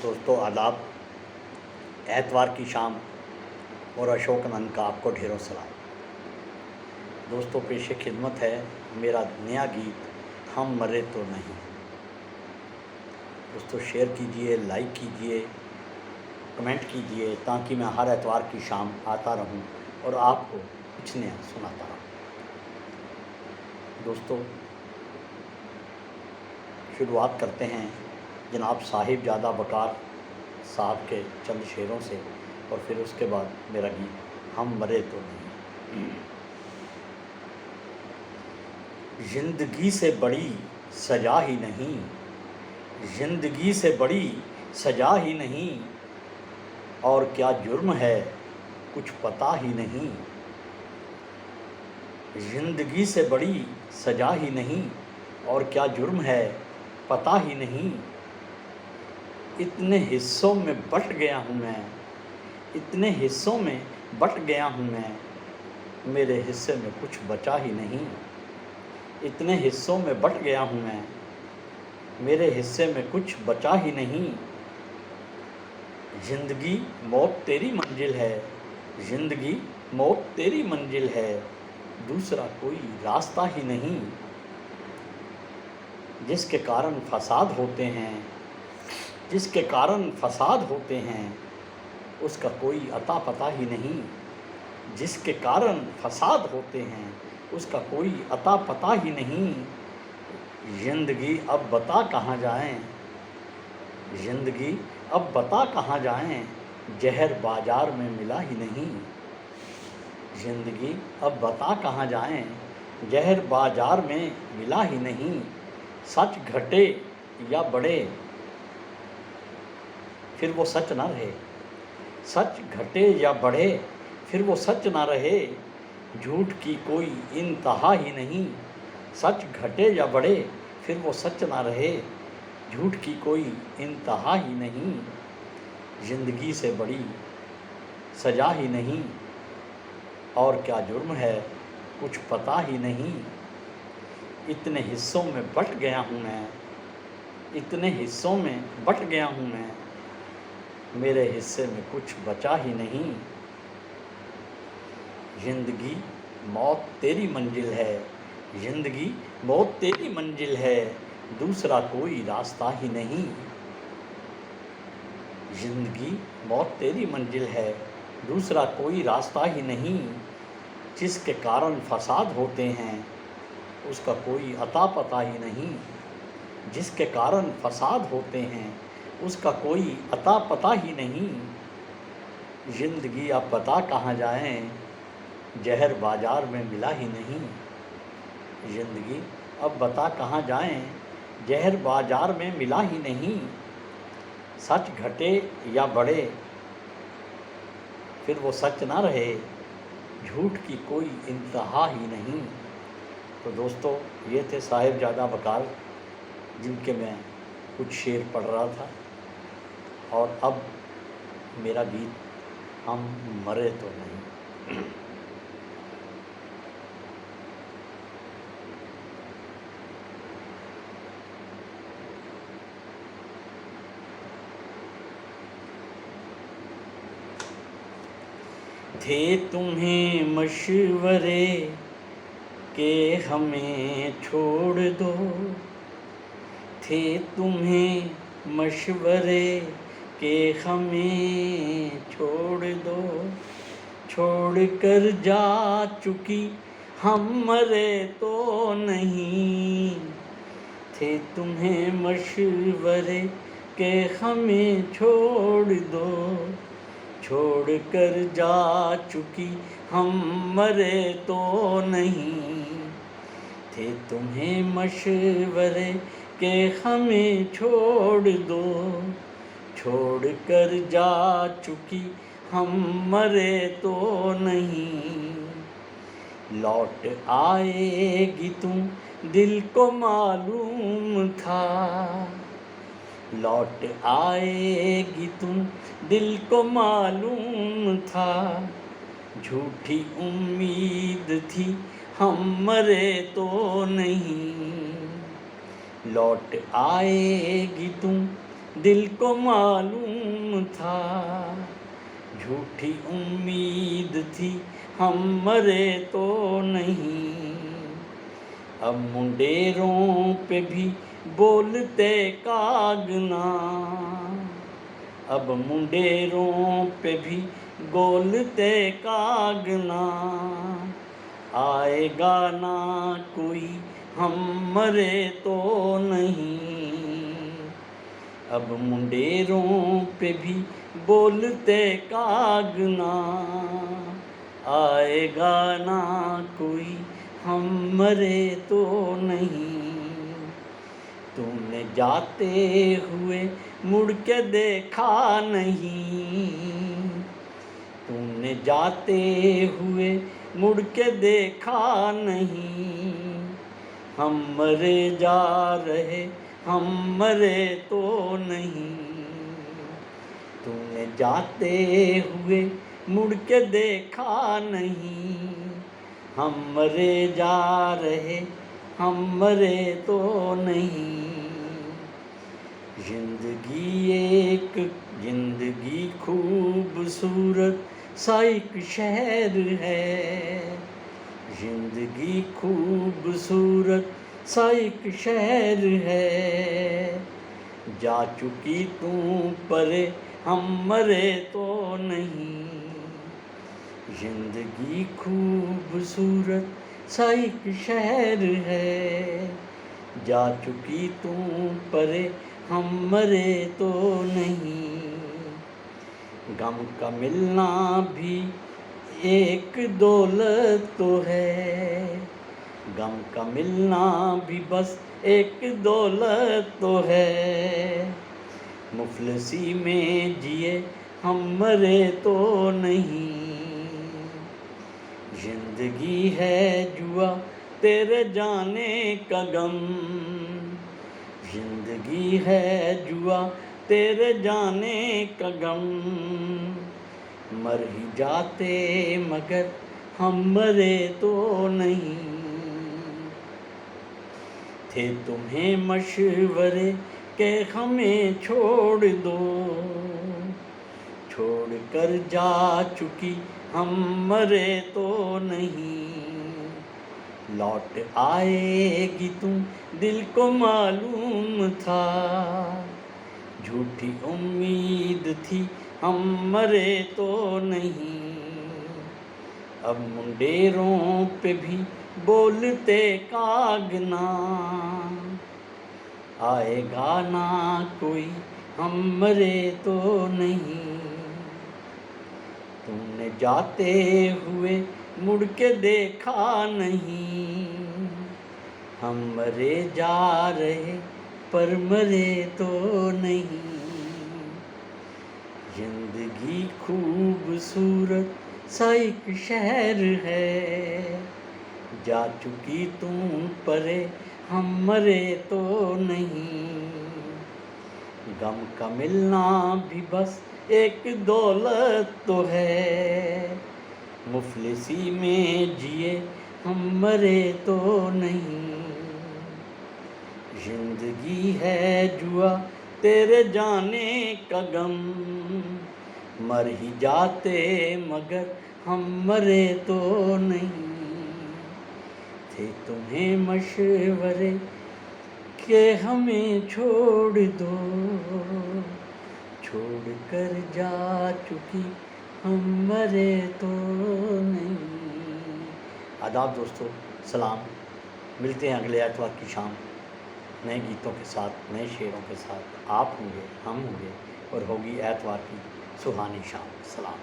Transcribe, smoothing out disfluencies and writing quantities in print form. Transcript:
दोस्तों आदाब। एतवार की शाम और अशोक नंद का आपको ढेरों सलाम। दोस्तों पेशे खिदमत है मेरा नया गीत हम मरे तो नहीं। दोस्तों शेयर कीजिए, लाइक कीजिए, कमेंट कीजिए ताकि मैं हर एतवार की शाम आता रहूं और आपको कुछ नया सुनाता रहूं। दोस्तों शुरुआत करते हैं जनाब साहिबजादा बकार साहब के चंद शेरों से और फिर उसके बाद मेरा गीत हम मरे तो नहीं। जिंदगी से बड़ी सजा ही नहीं, जिंदगी से बड़ी सजा ही नहीं, और क्या जुर्म है कुछ पता ही नहीं। जिंदगी से बड़ी सजा ही नहीं और क्या जुर्म है पता ही नहीं। इतने हिस्सों में बट गया हूँ मैं, इतने हिस्सों में बट गया हूँ मैं, मेरे हिस्से में कुछ बचा ही नहीं। इतने हिस्सों में बट गया हूँ मैं, मेरे हिस्से में कुछ बचा ही नहीं। जिंदगी मौत तेरी मंजिल है, जिंदगी मौत तेरी मंजिल है, दूसरा कोई रास्ता ही नहीं। जिसके कारण फसाद होते हैं, जिसके कारण फसाद होते हैं, उसका कोई अता पता ही नहीं। जिसके कारण फसाद होते हैं उसका कोई अता पता ही नहीं। जिंदगी अब बता कहाँ जाएं, जिंदगी अब बता कहाँ जाएं, जहर बाजार में मिला ही नहीं। जिंदगी अब बता कहाँ जाएं, जहर बाजार में मिला ही नहीं। सच घटे या बढ़े फिर वो सच ना रहे, सच घटे या बढ़े फिर वो सच ना रहे, झूठ की कोई इंतहा ही नहीं। सच घटे या बढ़े फिर वो सच ना रहे, झूठ की कोई इंतहा ही नहीं। जिंदगी से बड़ी सजा ही नहीं और क्या जुर्म है कुछ पता ही नहीं। इतने हिस्सों में बट गया हूँ मैं, इतने हिस्सों में बट गया हूँ मैं, मेरे हिस्से में कुछ बचा ही नहीं। जिंदगी मौत तेरी मंजिल है, जिंदगी मौत तेरी मंजिल है, दूसरा कोई रास्ता ही नहीं। जिंदगी मौत तेरी मंजिल है, दूसरा कोई रास्ता ही नहीं। जिसके कारण फसाद होते हैं उसका कोई अता पता ही नहीं। जिसके कारण फसाद होते हैं उसका कोई अता पता ही नहीं। जिंदगी अब पता कहाँ जाएं, जहर बाजार में मिला ही नहीं। जिंदगी अब बता कहाँ जाएं, जहर बाजार में मिला ही नहीं। सच घटे या बढ़े फिर वो सच ना रहे, झूठ की कोई इंतहा ही नहीं। तो दोस्तों ये थे साहिबजादा बकार जिनके मैं कुछ शेर पढ़ रहा था। और अब मेरा गीत हम मरे तो नहीं। थे तुम्हें मशवरे के हमें छोड़ दो, थे तुम्हें मशवरे के हमें छोड़ दो, छोड़ कर जा चुकी हम मरे तो नहीं। थे तुम्हें मशवरे के हमें छोड़ दो, छोड़ कर जा चुकी हम मरे तो नहीं। थे तुम्हें मशवरे के हमें छोड़ दो, छोड़ कर जा चुकी हम मरे तो नहीं। लौट आएगी तुम दिल को मालूम था, लौट आएगी तुम दिल को मालूम था। झूठी उम्मीद थी हम मरे तो नहीं। लौट आएगी तुम दिल को मालूम था, झूठी उम्मीद थी हम मरे तो नहीं। अब मुंडेरों पे भी बोलते कागना, अब मुंडेरों पे भी बोलते कागना। आएगा ना कोई हम मरे तो नहीं। अब मुंडेरों पे भी बोलते कागना, आएगा ना कोई हम मरे तो नहीं। तूने जाते हुए मुड़ के देखा नहीं, तूने जाते हुए मुड़ के देखा नहीं। हम मरे जा रहे हम मरे तो नहीं। तूने जाते हुए मुड़ के देखा नहीं। हम मरे जा रहे हम मरे तो नहीं। जिंदगी खूबसूरत सा एक शहर है, जिंदगी खूबसूरत सा एक शहर है। जा चुकी तू परे हम मरे तो नहीं। जिंदगी खूबसूरत सा एक शहर है, जा चुकी तू परे हम मरे तो नहीं। गम का मिलना भी एक दौलत तो है, गम का मिलना भी बस एक दौलत तो है। मुफलसी में जिए हम मरे तो नहीं। जिंदगी है जुआ तेरे जाने का गम, जिंदगी है जुआ तेरे जाने का गम। मर ही जाते मगर हम मरे तो नहीं। थे तुम्हें मशवरे के हमें छोड़ दो, छोड़ कर जा चुकी हम मरे तो नहीं। लौट आएगी तुम दिल को मालूम था, झूठी उम्मीद थी हम मरे तो नहीं। अब मुंडेरों पे भी बोलते कागना, आएगा ना कोई हम मरे तो नहीं। तुमने जाते हुए मुड़ के देखा नहीं। हम मरे जा रहे पर मरे तो नहीं। जिंदगी खूबसूरत सा एक शहर है, जा चुकी तुम परे हम मरे तो नहीं। गम का मिलना भी बस एक दौलत तो है, मुफलिसी में जिए हम मरे तो नहीं। जिंदगी है जुआ तेरे जाने का गम, मर ही जाते मगर हम मरे तो नहीं। थे तुम्हें मशवरे के हमें छोड़ दो, छोड़ कर जा चुकी हम मरे तो नहीं। आदाब दोस्तों, सलाम। मिलते हैं अगले एतवार की शाम नए गीतों के साथ, नए शेरों के साथ। आप होंगे, हम होंगे और होगी एतवार की सुहानी शाम। सलाम।